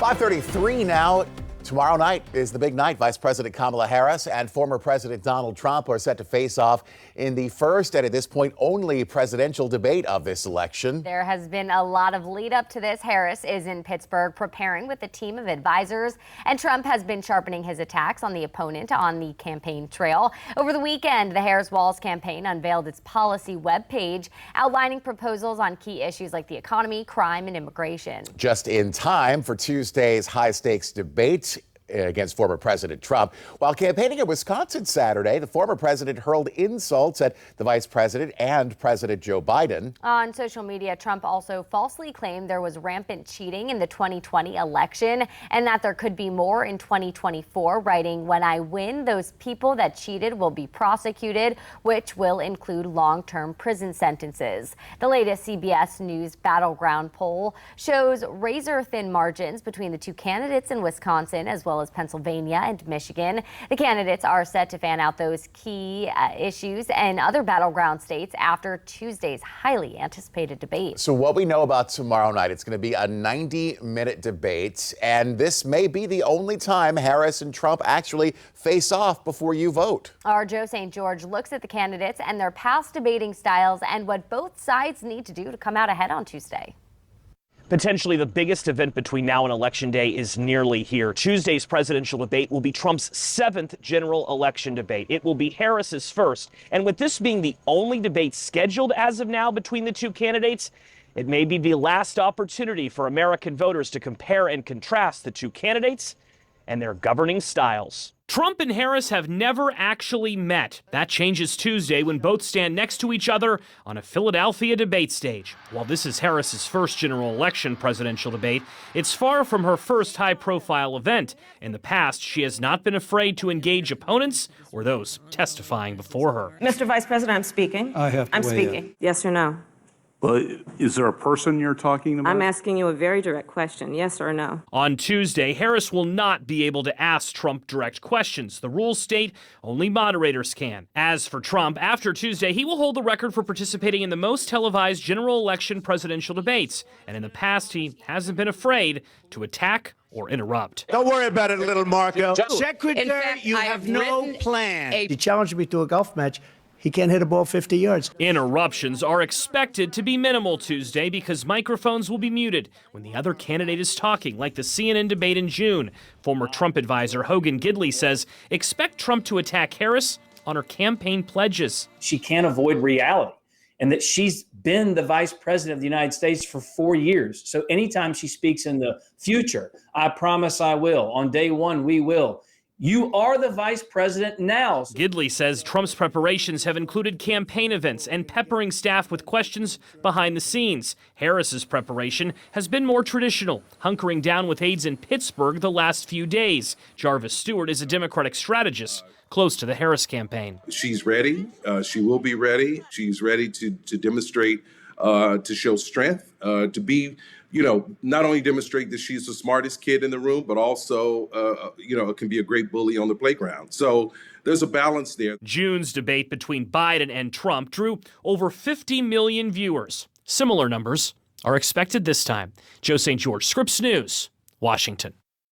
5:33 now. Tomorrow night is the big night. Vice President Kamala Harris and former President Donald Trump are set to face off in the first and at this point only presidential debate of this election. There has been a lot of lead up to this. Harris is in Pittsburgh preparing with a team of advisors, and Trump has been sharpening his attacks on the opponent on the campaign trail. Over the weekend, the Harris-Walz campaign unveiled its policy webpage outlining proposals on key issues like the economy, crime, and immigration. Just in time for Tuesday's high-stakes debate against former President Trump. While campaigning in Wisconsin Saturday, the former president hurled insults at the vice president and President Joe Biden. On social media, Trump also falsely claimed there was rampant cheating in the 2020 election and that there could be more in 2024, writing, "When I win, those people that cheated will be prosecuted, which will include long-term prison sentences." The latest CBS News Battleground poll shows razor-thin margins between the two candidates in Wisconsin as well as Pennsylvania and Michigan. The candidates are set to fan out those key issues and other battleground states after Tuesday's highly anticipated debate. So what we know about tomorrow night, it's going to be a 90-minute debate, and this may be the only time Harris and Trump actually face off before you vote. Our Joe St. George looks at the candidates and their past debating styles and what both sides need to do to come out ahead on Tuesday. Potentially the biggest event between now and Election Day is nearly here. Tuesday's presidential debate will be Trump's 7th general election debate. It will be Harris's first. And with this being the only debate scheduled as of now between the two candidates, it may be the last opportunity for American voters to compare and contrast the two candidates and their governing styles. Trump and Harris have never actually met. That changes Tuesday when both stand next to each other on a Philadelphia debate stage. While this is Harris's first general election presidential debate, it's far from her first high-profile event. In the past, she has not been afraid to engage opponents or those testifying before her. Mr. Vice President, I'm speaking. I'm speaking. Yes or no? Well, is there a person you're talking about? I'm asking you a very direct question, yes or no? On Tuesday, Harris will not be able to ask Trump direct questions. The rules state only moderators can. As for Trump, after Tuesday, he will hold the record for participating in the most televised general election presidential debates. And in the past, he hasn't been afraid to attack or interrupt. Don't worry about it, little Marco. Secretary, In fact, you I have have no plan. He challenged me to a golf match. He can't hit a ball 50 yards. Interruptions are expected to be minimal Tuesday because microphones will be muted when the other candidate is talking, like the CNN debate in June. Former Trump advisor Hogan Gidley says expect Trump to attack Harris on her campaign pledges. She can't avoid reality, and that she's been the vice president of the United States for 4 years. So anytime she speaks in the future, I promise I will. On day one, we will. You are the vice president now. Gidley says Trump's preparations have included campaign events and peppering staff with questions behind the scenes. Harris's preparation has been more traditional, hunkering down with aides in Pittsburgh the last few days. Jarvis Stewart is a Democratic strategist close to the Harris campaign. She's ready. She will be ready. She's ready to demonstrate, to show strength, to be, not only demonstrate that she's the smartest kid in the room, but also, can be a great bully on the playground. So there's a balance there. June's debate between Biden and Trump drew over 50 million viewers. Similar numbers are expected this time. Joe St. George, Scripps News, Washington.